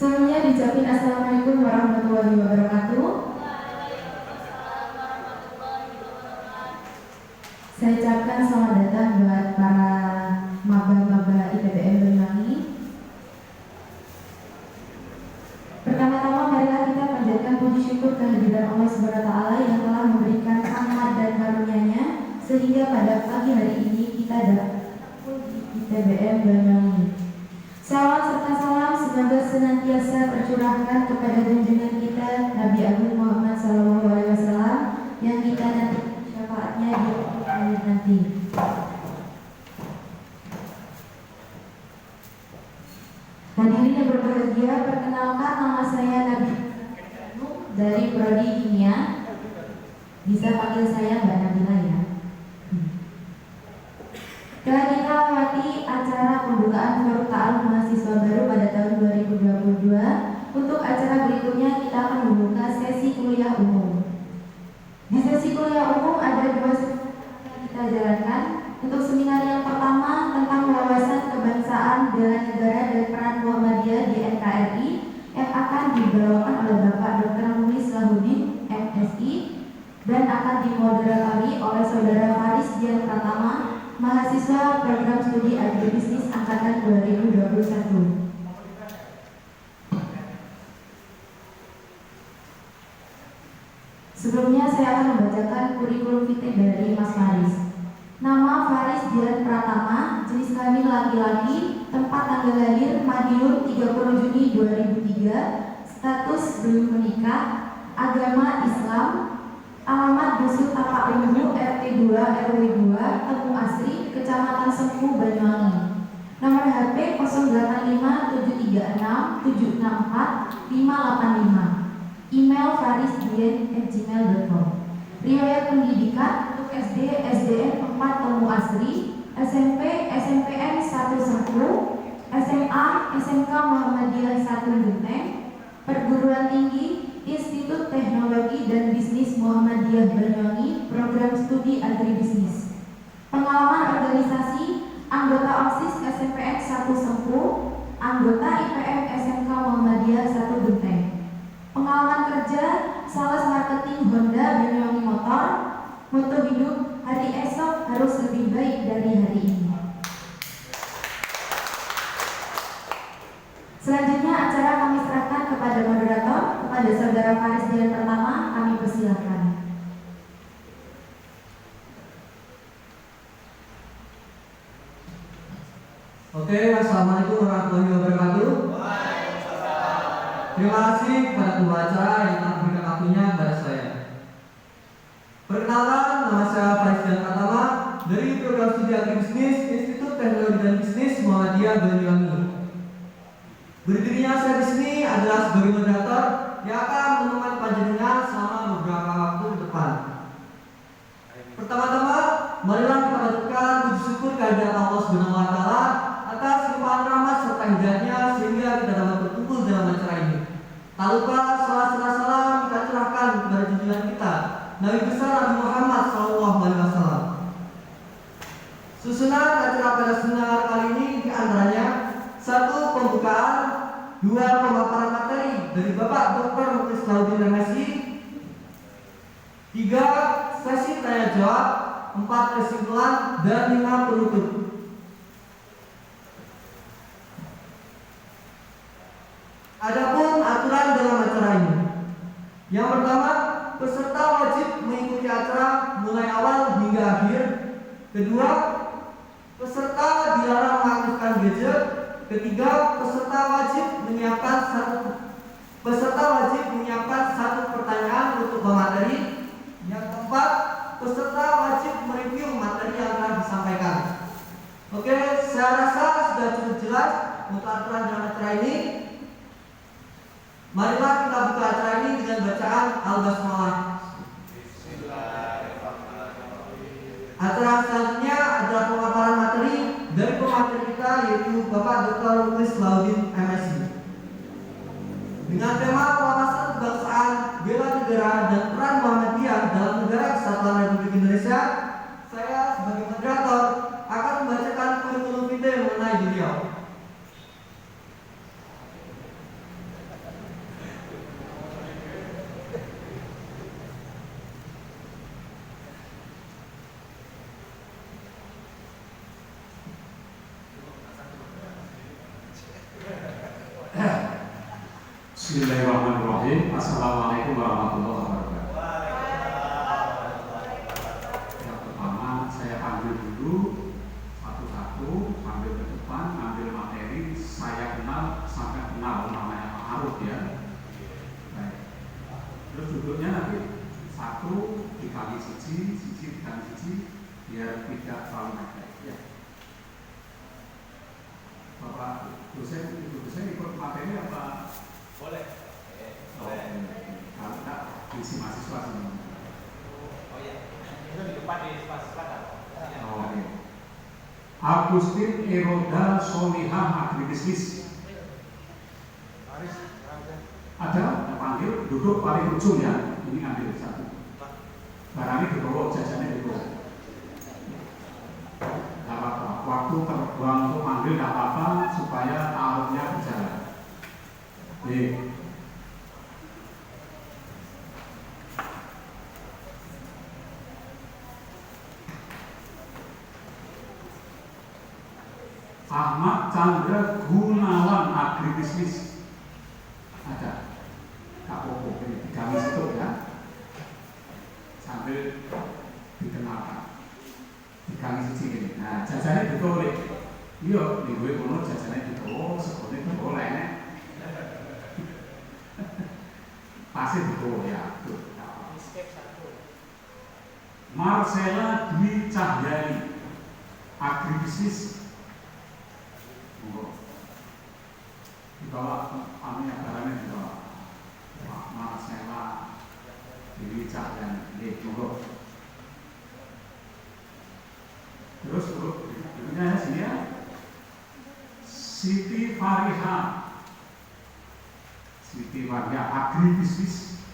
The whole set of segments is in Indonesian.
Semuanya diucapin Assalamualaikum warahmatullahi wabarakatuh. Saya ucapkan selamat datang buat para maba-maba IPBM Banyuwangi. Pertama-tama marilah kita panjatkan puji syukur kehadiran Allah Subhanahu wa taala yang telah memberikan rahmat dan karunia-Nya sehingga pada pagi hari ini kita dapat di IPBM Banyuwangi. Salawat serta salam semoga senantiasa tercurahkan kepada junjungan kita Nabi Agung Muhammad SAW yang kita nanti syafaatnya di akhir nanti. Hadirin yang berbahagia, perkenalkan nama saya Nabi dari Prodi Kimia. Bisa panggil saya Mbak Nabila ya. Telah kita lewati acara pembukaan forum ta'aruf mahasiswa baru pada tahun 2022. Untuk acara berikutnya kita akan membuka sesi kuliah umum. Di sesi kuliah umum ada dua sesi yang kita jalankan. Untuk seminar yang pertama tentang wawasan kebangsaan, bela negara dan peran Muhammadiyah di NKRI yang akan dibawakan oleh Bapak Dr. Mulis Lahudin, MSI, dan akan dimoderatori oleh Saudara Faris Dian Pratama, mahasiswa program studi agribisnis angkatan 2021. Sebelumnya saya akan membacakan kurikulum vitae dari Mas Faris. Nama Faris Dian Pratama, jenis kelamin laki-laki, tempat tanggal lahir Madiun 30 Juni 2003, status belum menikah, agama Islam, alamat Dusun Tapak Ungu RT 2 RW 2 Temu Asri, Kecamatan Sempu, Banyuwangi. Nomor HP 085766764585. Email farisdian@gmail.com. Riwayat pendidikan untuk SD SDN 4 Temu Asri, SMP SMPN 1 Sempu, SMA SMK Muhammadiyah 1 Genteng, perguruan tinggi Institut Teknologi dan Bisnis Muhammadiyah Banyuwangi, program studi agribisnis. Pengalaman organisasi, anggota OSIS SMPN 1 Sempu, anggota IPM SMK Muhammadiyah 1 Genteng. Pengalaman kerja, sales marketing Honda Banyuwangi Motor, moto hidup, hari esok harus lebih baik dari hari ini. Selanjutnya acara kami serahkan kepada moderator, kepada Saudara Faris Dian Pertama, kami persilahkan. Oke, assalamualaikum warahmatullahi wabarakatuh. Terima kasih kepada pembaca yang telah memberikan waktunya kepada saya. Perkenalkan, nama saya Faris Dian Pertama dari program studi agribisnis Institut Teknologi dan Bisnis Muhammadiyah Banyuwangi. Berdirinya saya di sini adalah sebagai moderator yang akan menemani panjenengan selama beberapa waktu ke depan. Pertama-tama, marilah kita panjatkan puji syukur kehadirat Allah Subhanahu wa taala atas limpahan rahmat serta hidayahnya sehingga kita dapat berkumpul dalam acara ini. Tak lupa salam kita curahkan kepada junjungan kita Nabi besar Nabi Muhammad SAW. Susunan acara pada seminar kali ini diantaranya: 1. Pembukaan, 2. Pemaparan materi dari Bapak Dr. Mulis Lahudin MSI, 3. Sesi tanya jawab, 4. Kesimpulan, dan 5. Penutup. Adapun aturan dalam acara ini. Yang pertama, peserta wajib mengikuti acara mulai awal hingga akhir. Kedua, peserta dilarang mengaktifkan gadget. Ketiga, peserta wajib menyiapkan satu pertanyaan untuk pemateri. Yang keempat, peserta wajib mereview materi yang telah disampaikan. Oke, saya rasa sudah cukup jelas untuk aturan dalam acara ini. Marilah kita buka acara ini dengan bacaan Al-Basmalah. Acara selanjutnya adalah pemaparan materi dari pemateri kita, yaitu Bapak Dr. Mulis Lahudin MSI, dengan tema wawasan kebangsaan, bela negara dan peran Muhammadiyah dalam negara kesatuan Republik Indonesia. Saya sebagai moderator akan membacakan kurikulum vitae mengenai beliau. Bismillahirrahmanirrahim. Assalamualaikum warahmatullahi wabarakatuh. Yang pertama saya panggil dulu satu-satu, sambil ke depan, ambil materi. Saya kenal sampai kenal namanya Pak Aruf ya. Baik. Terus duduknya nanti satu dikali siji dikali siji, biar tidak terlalu mepet ya. Bapak dosen, ibu dosen ikut materi apa? Boleh. Boleh. Kalau tak isi mahasiswa semua. Oh iya. Itu di depan di selatan. Oh iya. Agustin Eroda Solihah Agribisnis. Ada panggil duduk paling ujung ya. Ini ambil satu. Barangnya dibawa, jajannya dibawa. Gak apa-apa. Waktu terbuang untuk panggil gak apa-apa supaya tahunnya berjalan. Ahmad Chandra Gunawan Agribisnis. Ada Kak Popo ini di kami situ ya, sambil dikenalkan di kami siji ini. Nah jajannya ditolak, iya di gue kono jajannya ditolak, sekolahnya ditolak nek pasti ditolak ya. Marcella Dwi Cahyani Agribisnis. Di bawah anunya barangnya di bawah Pak Marcella Dwi Cahyani. Monggo. Terus berikutnya ya sini ya. Siti Fariha Agribisnis.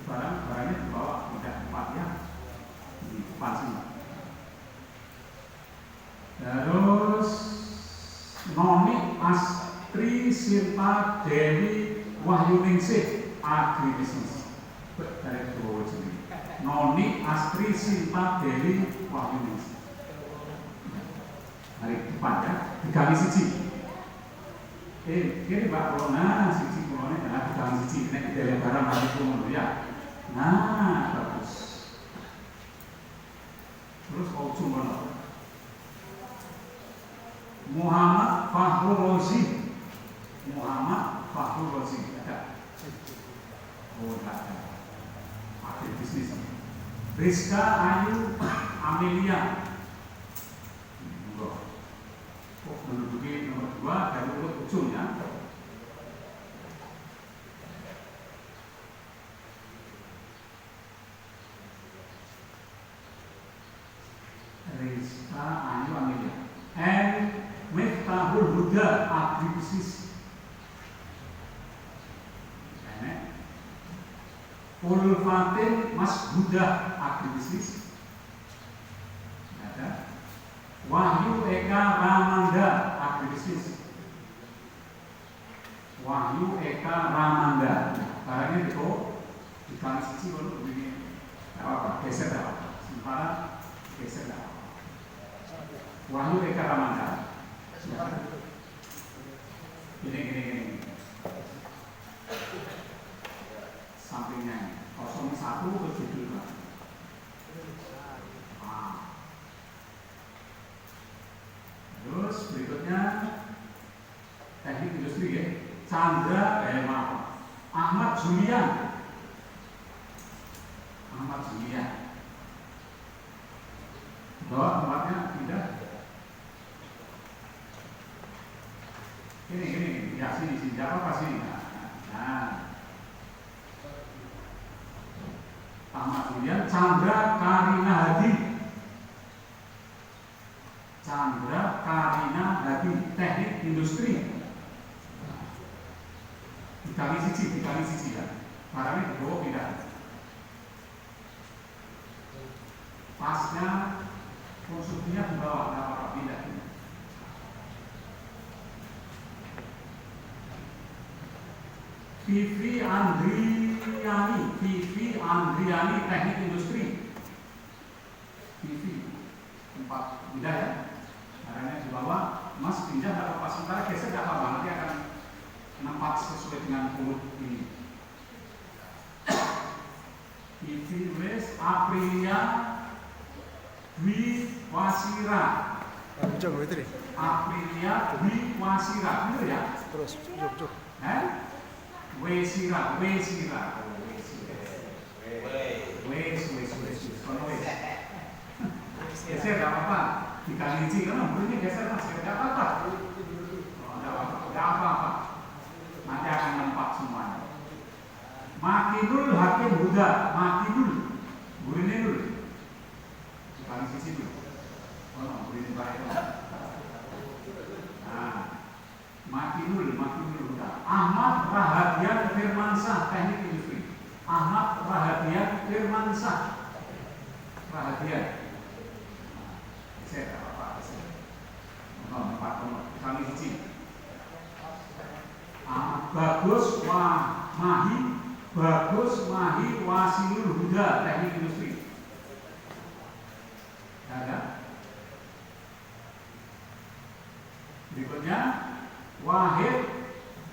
Barangnya di bawah tidak tempat ya, di depan sini. Terus Noni Astri Sinta Dewi Wahyuningsih Agribisnis. Dari kedua sini. Noni Astri Sinta Dewi Wahyuningsih. Dari depan ya, dikali siji. Ini Pak Rona, siji Rona, nah dikali siji. Ini dari barang hari dulu ya. Nah, bagus. Terus kau cuma Muhammad Fahrul Rozi. Ada? Oh, tidak ada. Agribisnis. Rizka Ayu Amelia. Menduduki nomor 2 dari urut ujungnya. Rizka Ayu Amelia. And Miftahul Huda Agribisnis. Ulfatin Mas Huda Agribisnis. Ada. Wahyu Eka Ramanda Agribisnis. Wahyu Eka Ramanda. Barangnya itu dikali sisi baru begini. Tidak apa-apa, geser tidak apa-apa. Sementara geser tidak apa-apa. Wahyu Eka Ramanda. Gini. Sampingnya 01 ke judul. Terus berikutnya teknik industri ya. Ahmad Julian. Bawa tempatnya tidak. Gini. Ya sini. Apa sini? Nah. Ahmad Julian, Chandra Karina Hadi, teknik industri. Dikali siji ya. Barangnya dibawa tidak. Pasnya konsumsinya di bawah, tidak apa-apa tidak. Vivi Andriani teknik industri. Vivi tempat pindah ya. Barangnya di bawah, Mas pindah tidak apa-apa, sementara geser tidak apa-apa, nanti akan nampak alamat sesuai dengan urut ini. Ivilis Aprilia Dwi Wasira. Aprilia Dwi Wasira, betul ya? Terus, juk. Wesira. Geser nggak apa-apa. Dikali C kan ini geser mas, nggak apa-apa. Nggak apa-apa. Nanti akan nempat semuanya. Makinul Hakim Huda, Makinul, burine dulu. Dikali C dulu. Burine baik. Nah, Makinul Huda. Ahmad Rahadian Firmansyah, Teknik Industri. Ahmad Rahadian Firmansyah. Rahadian. Saya apa? Empat kali hiji. Bagus Mahi Wasilul Huda, Teknik Industri. Ada. Berikutnya Wahid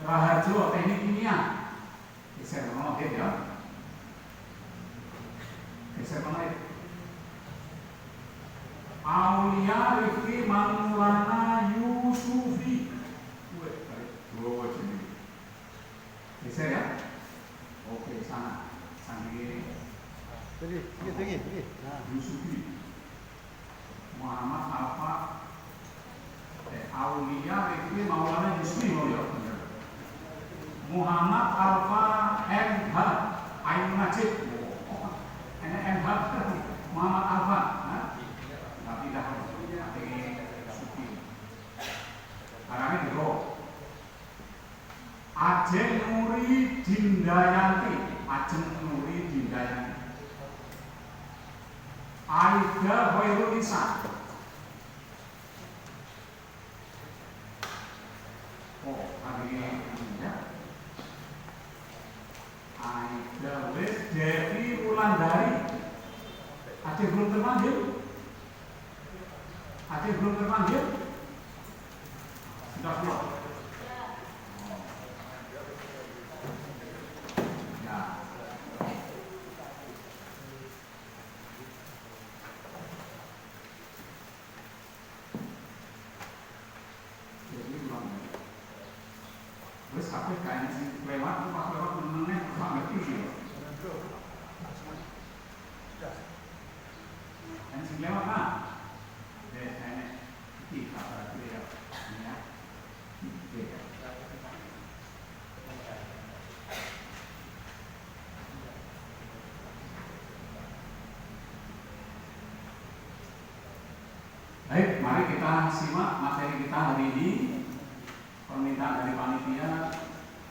Raharjo, Teknik Kimia. Geser Wahid ya. Geser Wahid. Aulia Rifki Maulana Yusufi. Geser ya. Oke, sana. Sambil Tinggi. Nah. Yusufi. Muhammad Alfa. Aulia Rifki Maulana Yusufi. Muhammad Alfa MH Ain Majid. Ini MH Muhammad Alfa. Ajeng Nuri Dindayanti. Aida Hoirul Nisa. Hari ini ya. Aida Devi Wulandari. Aceh belum terpanggil? Sudah keluar. Ya. Jadi belum. Terus kabeh kain sing lewat meneh Pak ngerti sih. Kain sing lewat nah. Baik, mari kita simak materi kita hari ini. Permintaan dari panitia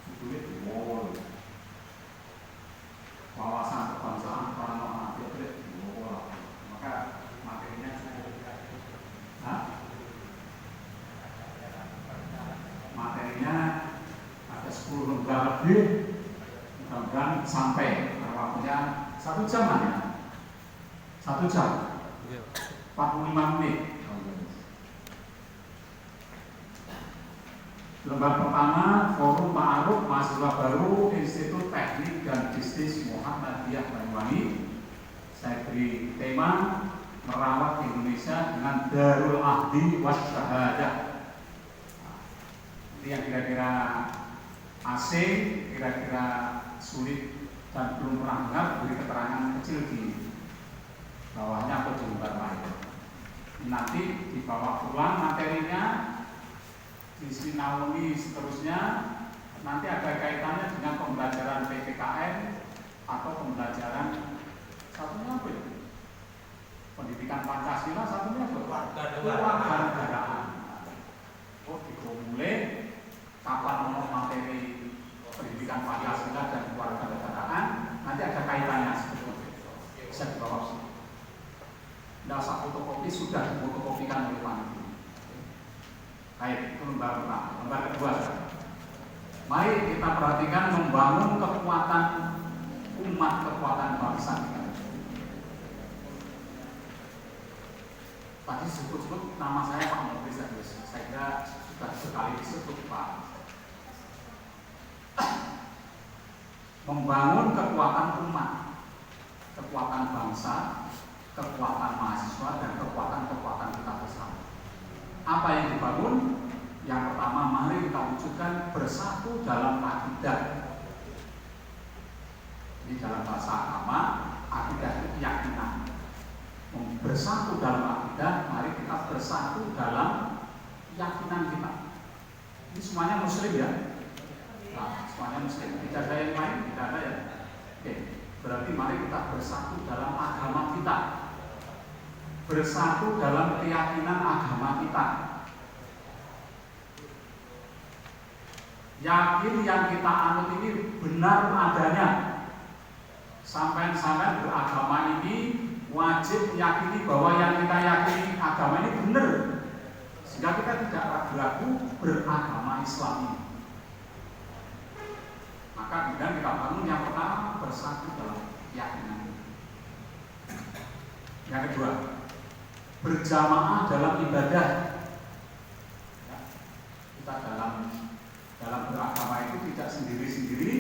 ditulis wawasan kebangsaan para atlet. Maka materinya materinya ada 10 lembar lebih. Mudah-mudahan sampai waktunya 1 jam ya. 1 jam 45 menit. Lembar pertama, Forum Ma'aruf Mahasiswa Baru Institut Teknik dan Bisnis Muhammadiyah Banyuwangi. Saya beri tema merawat Indonesia dengan Darul Ahdi Wasyahadah. Ini yang kira-kira asing, kira-kira sulit dan belum pernah dengar, beri keterangan kecil di bawahnya atau di lembar lain. Nanti dibawa pulang materinya, disinauni seterusnya. Nanti ada kaitannya dengan pembelajaran PPKN atau pembelajaran satunya apa ya? Pendidikan Pancasila, satunya apa? Kewarganegaraan. Mulai kapan mau materi pendidikan Pancasila dan kewarganegaraan, nanti ada kaitannya sebetulnya. Bisa dibawa sini. Tidak usah fotokopi, sudah difotokopikan oleh panitia. Baik, itu lembar pertama. Lembar kedua, mari kita perhatikan membangun kekuatan umat, kekuatan bangsa kita. Tadi sebut-sebut nama saya Pak Menteri Sekdes. Saya kira sudah sekali disebut Pak. membangun kekuatan umat, kekuatan bangsa, kekuatan mahasiswa, dan kekuatan kita bersama. Apa yang dibangun? Yang pertama, mari kita wujudkan bersatu dalam akidah. Ini dalam bahasa agama, akidah itu keyakinan. Bersatu dalam akidah, mari kita bersatu dalam keyakinan kita. Ini semuanya muslim ya? Nah, semuanya muslim. Tidak ada yang lain, tidak ada ya? Oke, berarti mari kita bersatu dalam agama kita. Bersatu dalam keyakinan agama kita. Yakin yang kita anut ini benar adanya. Sampai-sampai beragama ini wajib meyakini bahwa yang kita yakini agama ini benar, sehingga kita tidak ragu-ragu beragama Islam ini. Maka kemudian kita bangun yang pertama, bersatu dalam keyakinan. Yang kedua, berjamaah dalam ibadah. Ya, kita dalam beragama itu tidak sendiri-sendiri,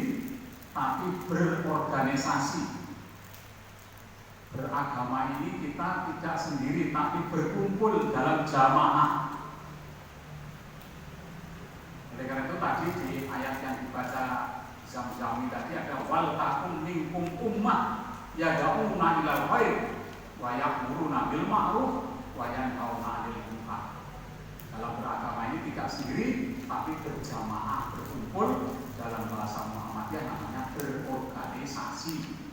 tapi berorganisasi. Beragama ini kita tidak sendiri, tapi berkumpul dalam jamaah. Oleh karena itu tadi di ayat yang dibaca Zam-Zami tadi ada wal takum minkum ummah yad'una ilal khair wa ya'muruna bil ma'ruf wa yanhauna 'anil munkar. Dalam beragama ini tidak sendiri, tapi berjamaah, berkumpul. Dalam bahasa Muhammadiyah namanya berorganisasi.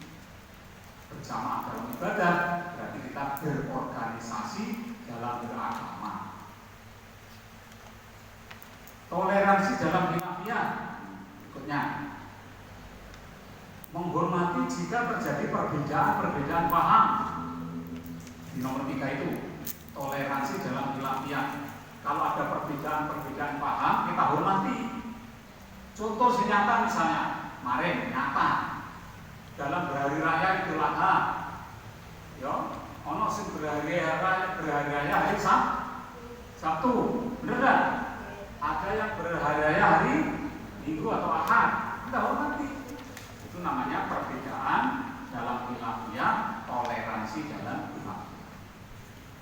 Berjamaah dalam ibadah berarti kita berorganisasi dalam beragama. Toleransi dalam khilafiyah. Berikutnya, menghormati jika terjadi perbedaan paham. Di nomor 3 itu toleransi dalam khilafiyah. Kalau ada perbedaan paham, kita hormati. Contoh nyata misalnya, kemarin nyata dalam berhari raya Idul Adha, ya, ono sing berhari raya hari Sabtu, bener kan? Ada yang berhari raya hari Minggu atau Ahad, kita hormati. Itu namanya perbedaan dalam khilafiyah, toleransi dalam khilafiyah.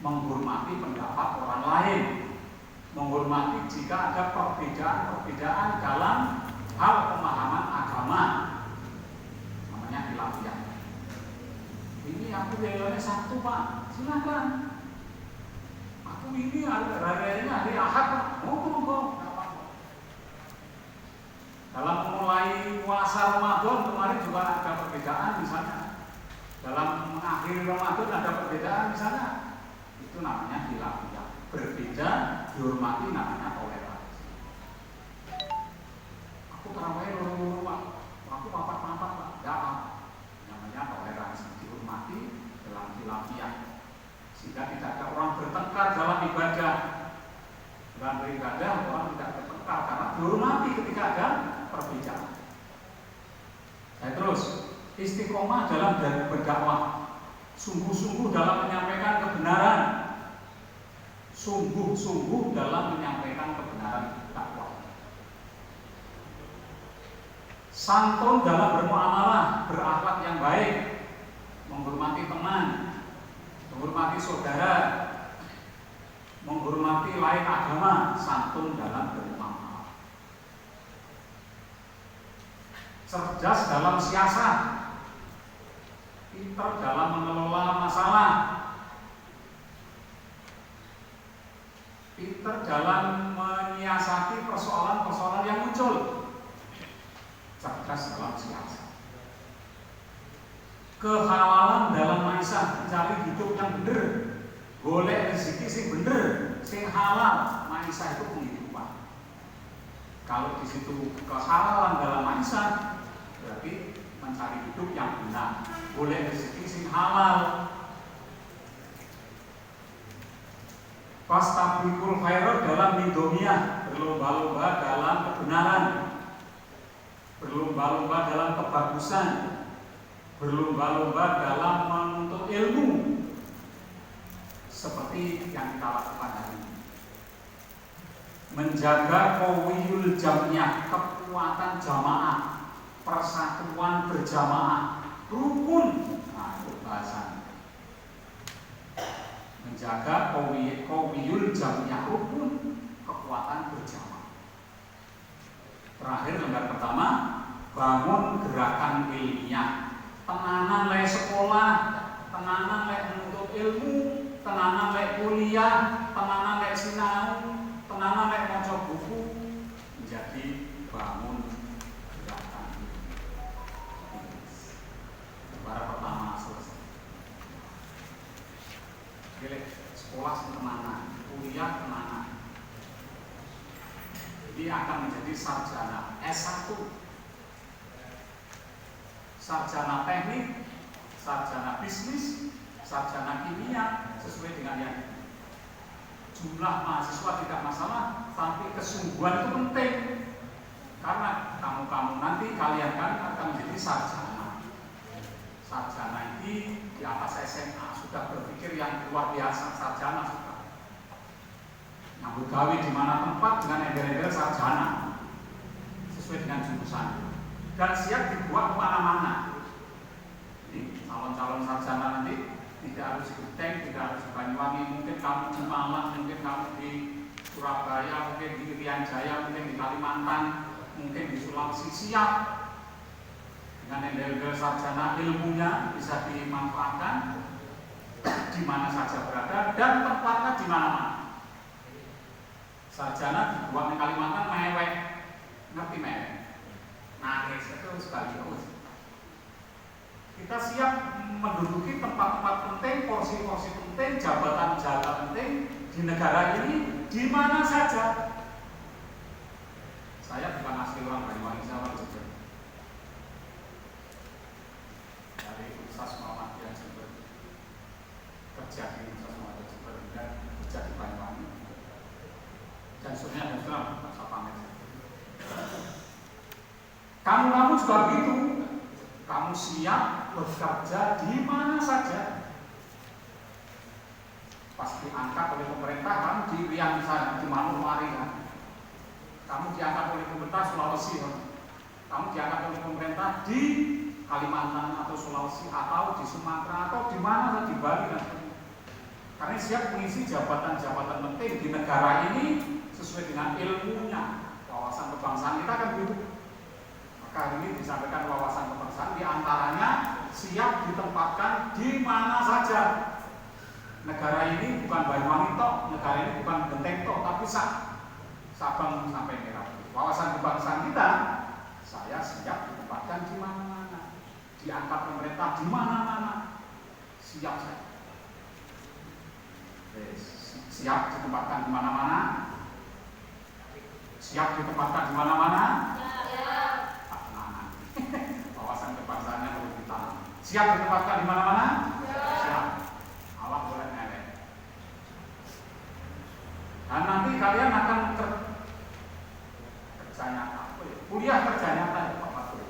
Menghormati pendapat orang lain, menghormati jika ada perbedaan dalam hal pemahaman agama, namanya khilafiyah. Ini aku bayarnya Sabtu Pak, silakan. Aku ini hari-harinya hari Ahad Pak, monggo. Dalam memulai puasa Ramadan kemarin juga ada perbedaan misalnya. Dalam mengakhiri Ramadan ada perbedaan misalnya. Itu namanya khilafiyah. Berbeda dihormati, namanya toleransi. Aku terawih loro-loro Pak, aku papat-papat Pak, enggak. Namanya toleransi, dihormati dalam khilafiyah. Sehingga tidak ada orang bertengkar dalam ibadah. Dalam beribadah orang tidak bertengkar karena dihormati ketika ada perbedaan. Nah, terus istiqomah dalam berdakwah, sungguh-sungguh dalam menyampaikan kebenaran, sungguh-sungguh dalam menyampaikan kebenaran dakwah. Santun dalam bermuamalah, berakhlak yang baik, menghormati teman, menghormati saudara, menghormati lain agama, santun dalam bermuamalah. Cerdas dalam siasat, pintar dalam mengelola masalah, pintar dalam menyiasati persoalan-persoalan yang muncul, cerdas dalam siasat. Kehalalan dalam maisha, mencari hidup yang benar, golek rezeki sing bener, sing halal. Maisha itu penghidupan. Kalau di situ kehalalan dalam maisha, berarti mencari hidup yang benar, golek rezeki sing halal. Fastabiqul khairat dalam mindomiyah, berlomba-lomba dalam kebenaran, berlomba-lomba dalam kebagusan, berlomba-lomba dalam menuntut ilmu, seperti yang kita lakukan hari ini. Menjaga qawiyul jamiyah, kekuatan jamaah, persatuan berjamaah, rukun. Nah, itu bahasan. Menjaga qawiyul jamiah, rukun, kekuatan berjamaah. Terakhir lembar pertama, bangun gerakan ilmiah. Tenanan le sekolah, tenanan le menuntut ilmu, tenanan le kuliah, tenanan le sinau, tenanan le maca buku, menjadi bangun gerakan ilmiah. Lembar pertama selesai. Pilih sekolah tenanan, kuliah tenanan. Jadi akan menjadi sarjana S1, sarjana teknik, sarjana bisnis, sarjana kimia, sesuai dengan yang jumlah mahasiswa tidak masalah, tapi kesungguhan itu penting karena kamu nanti kalian kan akan menjadi sarjana. Sarjana ini di atas SMA sudah berpikir yang luar biasa, sarjana sudah nyambut gawe di mana tempat dengan embel-embel sarjana sesuai dengan jurusan dan siap dibuat kemana-mana. Jadi calon-calon sarjana nanti tidak harus di Genteng, tidak harus di Banyuwangi, mungkin kamu di Malang, mungkin kamu di Surabaya, mungkin di Irian Jaya, mungkin di Kalimantan, mungkin di Sulawesi, siap dengan embel-embel sarjana, ilmunya bisa dimanfaatkan di mana saja berada dan tempatnya di mana-mana. Sarjana dibuat di Kalimantan mewek, ngerti mewek? Nangis itu sekaligus. Kita siap menduduki tempat-tempat penting, porsi-porsi penting, jabatan-jabatan penting di negara ini di mana saja. Saya bukan asli orang Banyuwangi, saya orang Jember. Dari Universitas Muhammadiyah Jember, kerja di Universitas Muhammadiyah Jember dan kerja di Banyuwangi. Dan sebenarnya saya pamit. Kamu juga begitu. Kamu siap bekerja di mana saja. Pas diangkat oleh pemerintah, kamu di Riau sana, di Manokwari kan. Kamu diangkat oleh pemerintah Sulawesi kan. Kamu diangkat oleh pemerintah di Kalimantan atau Sulawesi atau di Sumatera atau di mana, di Bali kan. Karena siap mengisi jabatan-jabatan penting di negara ini sesuai dengan ilmunya. Wawasan kebangsaan kita kan begitu. Maka hari ini disampaikan wawasan kebangsaan diantaranya siap ditempatkan di mana saja. Negara ini bukan Banyuwangi tok, negara ini bukan Genteng tok, tapi Sabang sampai Merauke. Wawasan kebangsaan kita, saya siap ditempatkan di mana-mana, diangkat pemerintah di mana-mana, siap saya. Siap ditempatkan di mana-mana. Siap ditempatkan di mana-mana? Siap. Wawasan kebangsaannya perlu ditanam. Siap ditempatkan di mana-mana? Siap. Allah boleh melek. Dan nanti kalian akan kerja nyata. Kuliah kerja nyata ya Bapak Guru.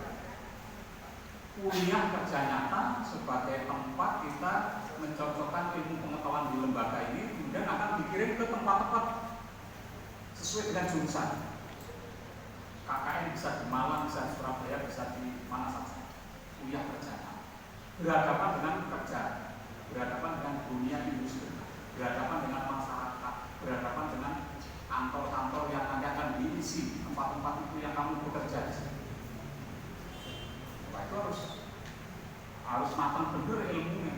Kuliah kerja nyata sebagai tempat kita mencocokkan ilmu pengetahuan di lembaga ini, kemudian akan dikirim ke tempat-tempat sesuai dengan jurusan. KKN bisa di Malang, bisa di Surabaya, bisa di mana saja. Kuliah kerja berhadapan dengan kerja, berhadapan dengan dunia industri, berhadapan dengan masyarakat, berhadapan dengan kantor-kantor yang nanti akan diisi tempat-tempat itu yang kamu bekerja di sini. Nah, itu harus matang benar ilmunya.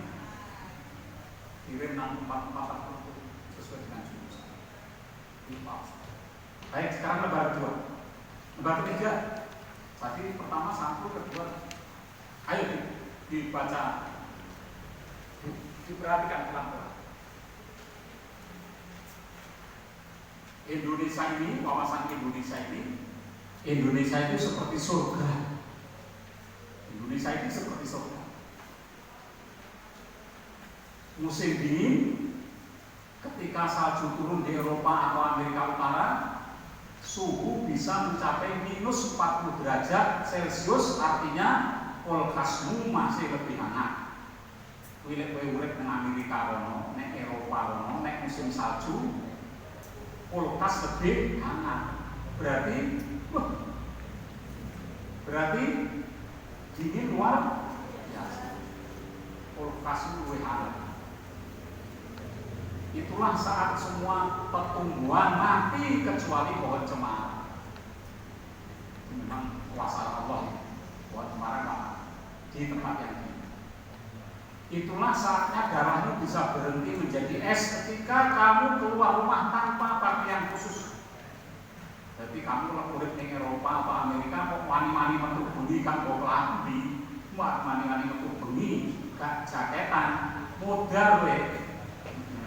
Kirim nang tempat-tempat tertentu sesuai dengan jurusan. Baik, sekarang lembar kedua. Lembar ketiga. Tadi pertama satu, kedua. Ayo dibaca, diperhatikan pelan-pelan. Indonesia ini, wawasan Indonesia ini, Indonesia itu seperti surga. Indonesia ini seperti surga. Musim dingin, ketika salju turun di Eropa atau Amerika Utara, suhu bisa mencapai minus 40 derajat Celcius, artinya kulkasmu masih lebih hangat. Wilayah urip nang Amerika rono, nek Eropa rono, nek musim salju, kulkas lebih hangat. Berarti dingin luar biasa. Kulkas luwih anget. Itulah saat semua pertumbuhan mati kecuali pohon cemara. Memang kuasa Allah. Pohon cemara nggak di tempat yang ini. Itulah saatnya darahmu bisa berhenti menjadi es ketika kamu keluar rumah tanpa pakaian khusus. Jadi kamu kalau kulit di Eropa atau Amerika kok wani-wani metu bengi kan kok lambi, wani-wani metu bengi gak jaketan, modar we.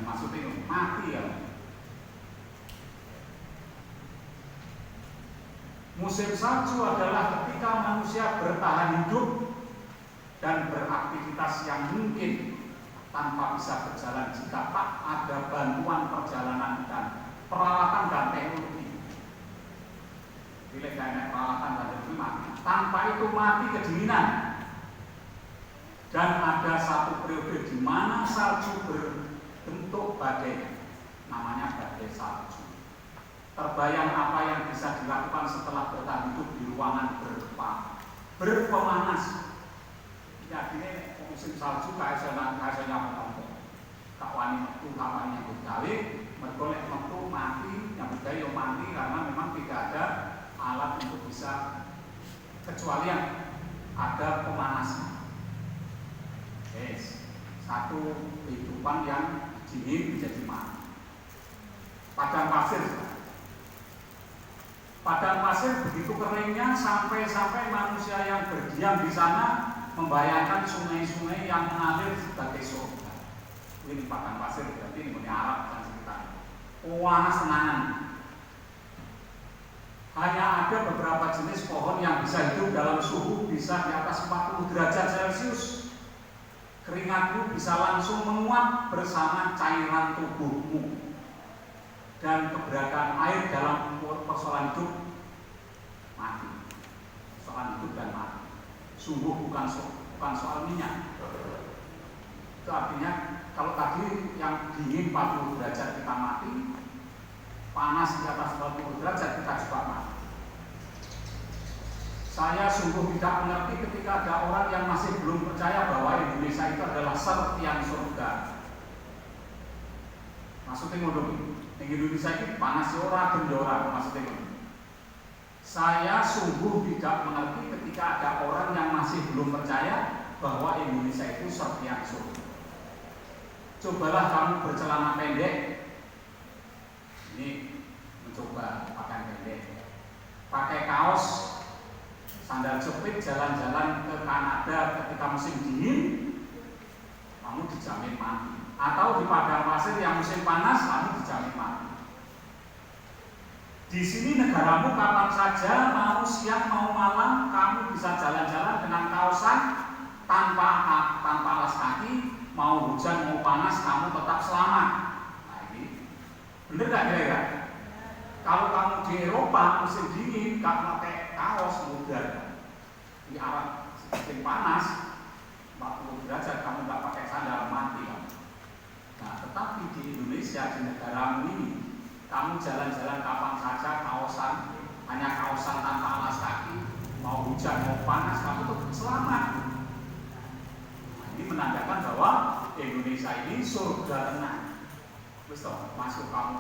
Maksudnya mati ya. Musim salju adalah ketika manusia bertahan hidup dan beraktivitas yang mungkin tanpa bisa berjalan jika tak ada bantuan perjalanan dan peralatan dan teknologi. Bila ada peralatan dan teknologi, tanpa itu mati kedinginan. Dan ada satu periode di mana salju berbentuk badai, namanya badai salju. Terbayang apa yang bisa dilakukan setelah bertahan hidup di ruangan berpemanas. Jadi musim salju kaisanya menampung. Kak wani metu kapan yang bergawe, mergolek metu mati, yang bergawe yang mati karena memang tidak ada alat untuk bisa kecuali yang ada pemanasnya. Yes, satu kehidupan yang dingin menjadi mati. Padang pasir. Padang pasir begitu keringnya sampai manusia yang berdiam di sana membayangkan sungai-sungai yang mengalir sebagai surga. Ini padang pasir, berarti ini Arab dan sekitar. Panas tenanan. Hanya ada beberapa jenis pohon yang bisa hidup dalam suhu bisa di atas 40 derajat Celcius. Keringatmu bisa langsung menguap bersama cairan tubuhmu. Dan keberadaan air dalam persoalan hidup mati. Persoalan hidup dan mati. Sungguh bukan soal minyak. Itu artinya kalau tadi yang dingin 40 derajat kita mati, panas di atas 40 derajat kita juga mati. Saya sungguh tidak mengerti ketika ada orang yang masih belum percaya bahwa Indonesia itu adalah sertian surga. Maksudnya ngono, Indonesia ini panas ora gendora, maksudnya ngono. Saya sungguh tidak mengerti ketika ada orang yang masih belum percaya bahwa Indonesia itu sertian surga. Cobalah kamu bercelana pendek. Ini mencoba pakaian pendek. Pakai kaos, sandal jepit, jalan-jalan ke Kanada ketika musim dingin, kamu dijamin mati. Atau di padang pasir yang musim panas, kamu dijamin mati. Di sini negaramu kapan saja, mau siang mau malam, kamu bisa jalan-jalan dengan kaosan tanpa alas kaki, mau hujan mau panas, kamu tetap selamat. Nah ini bener gak kira-kira? Kalau kamu di Eropa musim dingin, kamu pakai kaos mudar. Di Arab musim panas 40 derajat, kamu nggak pakai sandal mati kamu. Nah, tetapi di Indonesia, di negaramu ini, kamu jalan-jalan kapan saja kaosan, hanya kaosan tanpa alas kaki, mau hujan mau panas, kamu tetap selamat. Nah, ini menandakan bahwa Indonesia ini surga tenang. Betul, masuk kamu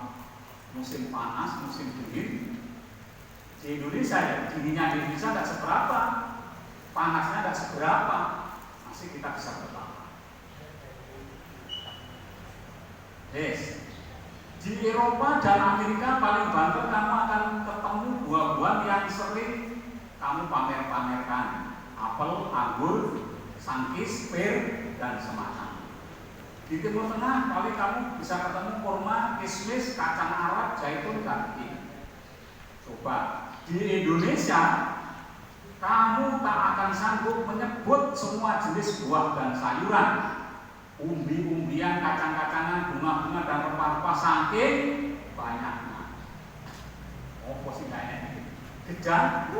musim panas, musim dingin. Di Indonesia ya, dinginnya di Indonesia tidak seberapa, panasnya tidak seberapa, masih kita bisa bertahan. Yes. Di Eropa dan Amerika paling banter kamu akan ketemu buah-buahan yang sering kamu pamer-pamerkan. Apel, anggur, sangkis, pir, dan semacamnya. Di Timur Tengah paling kamu bisa ketemu kurma, kismis, kacang Arab, zaitun, dan ini. Coba di Indonesia kamu tak akan sanggup menyebut semua jenis buah dan sayuran, umbi-umbian, kacang-kacangan, bunga-bunga, dan rempah-rempah saking banyaknya. Oh, posisi kayaknya gejang,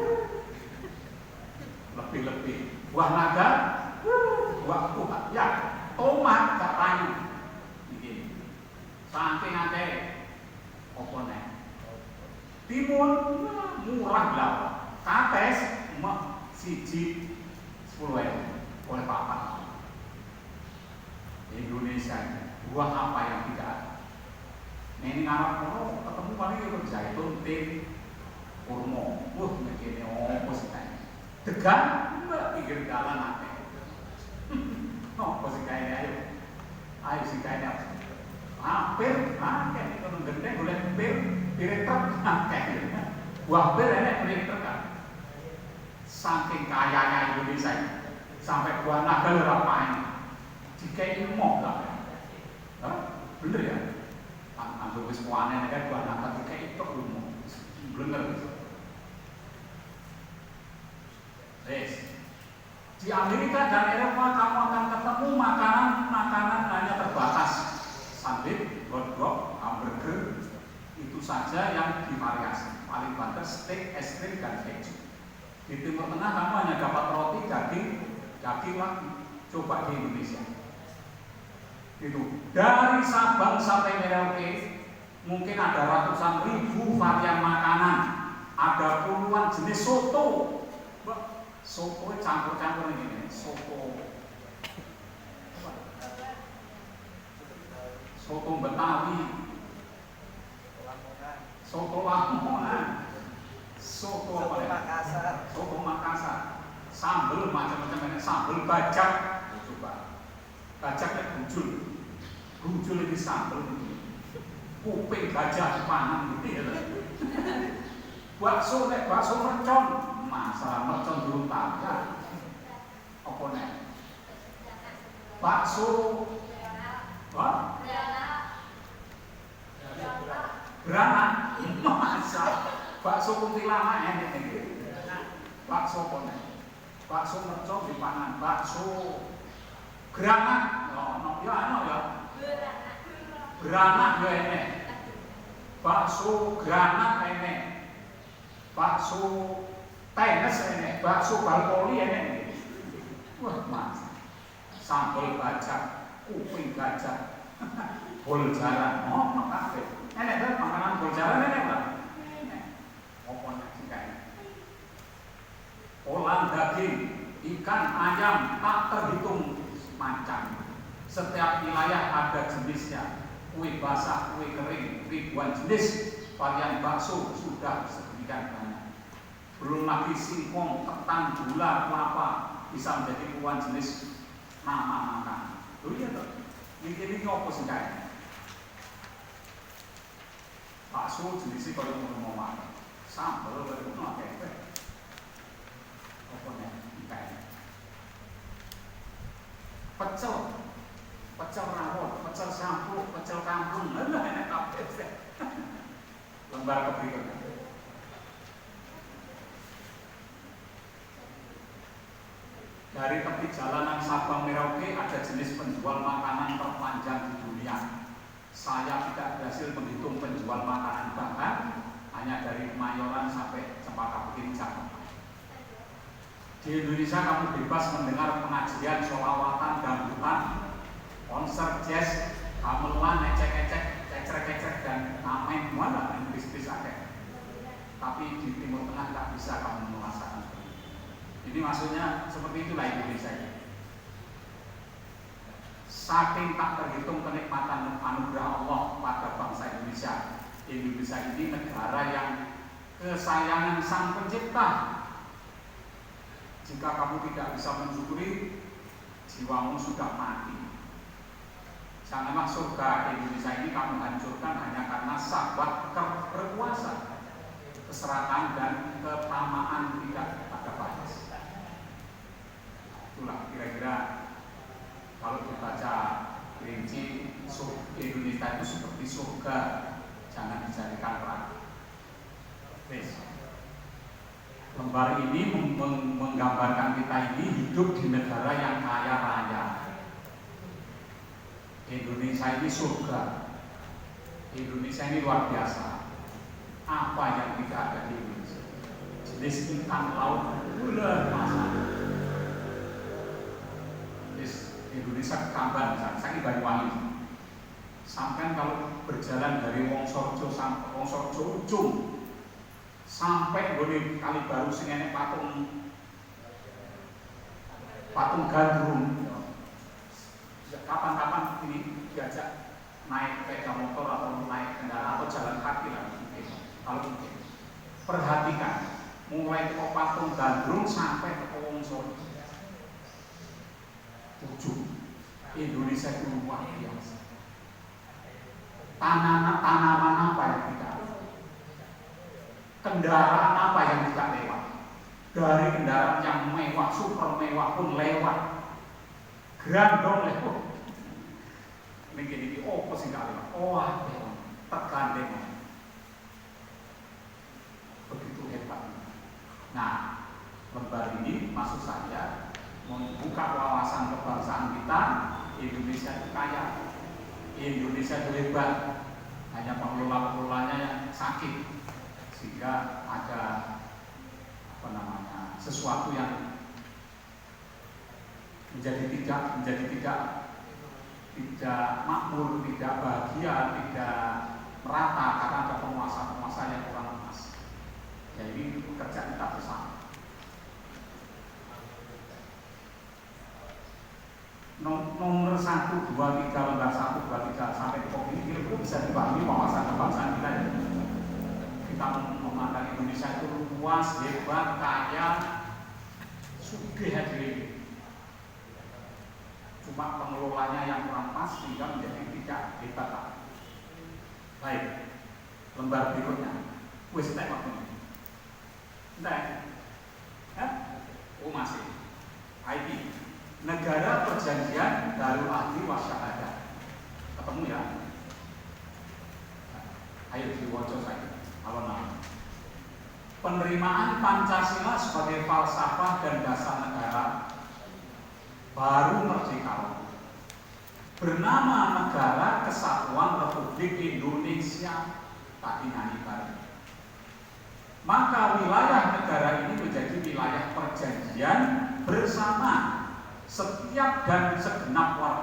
lebih-lebih. Buah naga, buah ya, tomat gak payu. Begini. Saking akeh opone. Timun murah lah. Kates siji 10.000 oleh papan. Indonesia ini buah apa yang tidak ada? Nah, ini ngarap kono ketemu paling itu zaitun, tin, kurma. Begini apa sih kayaknya? Degan, enggak pinggir jalan nanti. Apa sih kayaknya? Ayo sih kayaknya. Hampir, kayak itu gede, boleh piring truk, kayak buah bir enak piring truk kan? Saking kayanya Indonesia ini, sampai buah naga lerapain, jika ilmu lah, bener ya? Ambil wis panen kan buah naga jika itu ilmu, bener. Di Amerika dan Eropa kamu akan ketemu makanan hanya terbatas. Sandwich, hotdog, hamburger, itu saja yang divariasi. Paling banter steak, es krim, dan keju. Di Timur Tengah kamu hanya dapat roti, daging lagi. Coba di Indonesia. Itu dari Sabang sampai Merauke mungkin ada ratusan ribu varian makanan. Ada puluhan jenis soto. Soto campur-campur ini, soto Betawi, soto Lamongan, soto Makassar, sambel macam-macam ini, sambel bajak, coba, bajaknya gujul ini sambel, kuping gajah panan gitu ya, bakso mercon. Masalah mercon belum tahu ya. Apa nih? Bakso beranak. Masa bakso kuntilanak ini. Bakso apa nih? Bakso mercon di panan. Bakso geranak. Ya. Beranak ya ini. Bakso geranak ini. Bakso tenis ini, bakso balkoni ini. Wah, mas. Sambal bajak, kuping gajah, bol jalan. Oh, makasih. Ini kan makanan bol jalan ini, Pak. Apa sih kayak? Olahan daging, ikan, ayam tak terhitung macam. Setiap wilayah ada jenisnya. Kue basah, kue kering, ribuan jenis. Varian bakso sudah sedemikian banyak. Belum lagi singkong, ketan, gula, kelapa bisa menjadi puluhan jenis nama makanan. Loh iya toh, ini apa sih kayak? Bakso jenisnya kalau mau makan, sambal kalau mau kayak apa nih kayak? Pecel rawon, pecel sampul, pecel kampung, enak apa? Lembar keberikutnya. Dari tepi jalanan Sabang Merauke ada jenis penjual makanan terpanjang di dunia. Saya tidak berhasil menghitung penjual makanan bahkan hanya dari Kemayoran sampai Cempaka Putih Jakarta. Di Indonesia kamu bebas mendengar pengajian, sholawatan, dangdutan, konser jazz, gamelan, ecek-ecek, ecek-ecek dan amen mana bis-bis ada. Tapi di Timur Tengah tak bisa kamu merasakan. Ini maksudnya seperti itulah Indonesia ini. Saking tak terhitung kenikmatan anugerah Allah pada bangsa Indonesia. Indonesia ini negara yang kesayangan Sang Pencipta. Jika kamu tidak bisa mensyukuri, jiwamu sudah mati. Janganlah surga Indonesia ini kamu hancurkan hanya karena sahabat berkuasa, keserakahan dan ketamaan tidak ada batas. Itulah kira-kira kalau dibaca rinci Indonesia itu seperti surga, jangan dijadikan neraka. Lembar ini menggambarkan kita ini hidup di negara yang kaya raya. Indonesia ini surga. Indonesia ini luar biasa. Apa yang tidak ada di Indonesia? Jenis ikan laut luar biasa. Indonesia Kamban, saya di Banyuwangi. Sampai kalau berjalan dari Wongsorjo sampai Wongsorjo ujung sampai di Kali Baru sing enek patung patung gandrung. Kapan-kapan ini diajak naik sepeda motor atau naik kendaraan atau jalan kaki lah mungkin. Kalau mungkin perhatikan mulai ke patung gandrung sampai ke Wongso ujung Indonesia itu luar biasa. Tanaman apa yang tidak ada, kendaraan apa yang tidak lewat, dari kendaraan yang mewah, super mewah pun lewat, grandong lewat. Ini gini, oh pasti nggak lewat, oh tergandeng, begitu hebat. Nah, lembar ini maksud saya membuka wawasan kebangsaan kita. Indonesia itu kaya, Indonesia itu hebat, hanya pengelola-pengelolanya yang sakit, sehingga ada sesuatu yang menjadi tidak makmur, tidak bahagia, tidak merata karena ada penguasa-penguasa yang kurang emas. Ya ini kerja kita bersama. Nomor 1, 2, 3, lembar 1, 2, 3 sampai pokok ini kira-kira bisa dipahami wawasan kebangsaan kita ya. Kita memandang Indonesia itu luas, hebat, kaya, sugih hadirin. Cuma pengelolanya yang kurang pas sehingga menjadi tidak hebat. Baik, lembar berikutnya. Wis tak waktu. Entar. Oh masih. IP. Negara Perjanjian Darul Ahdi Wasyahadah. Ketemu ya? Ayo diwaca saja. Alon-alon. Penerimaan Pancasila sebagai falsafah dan dasar negara baru merdeka. Bernama Negara Kesatuan Republik Indonesia. Tak nyanyi bareng. Maka wilayah negara ini menjadi wilayah perjanjian bersama setiap dan segenap warga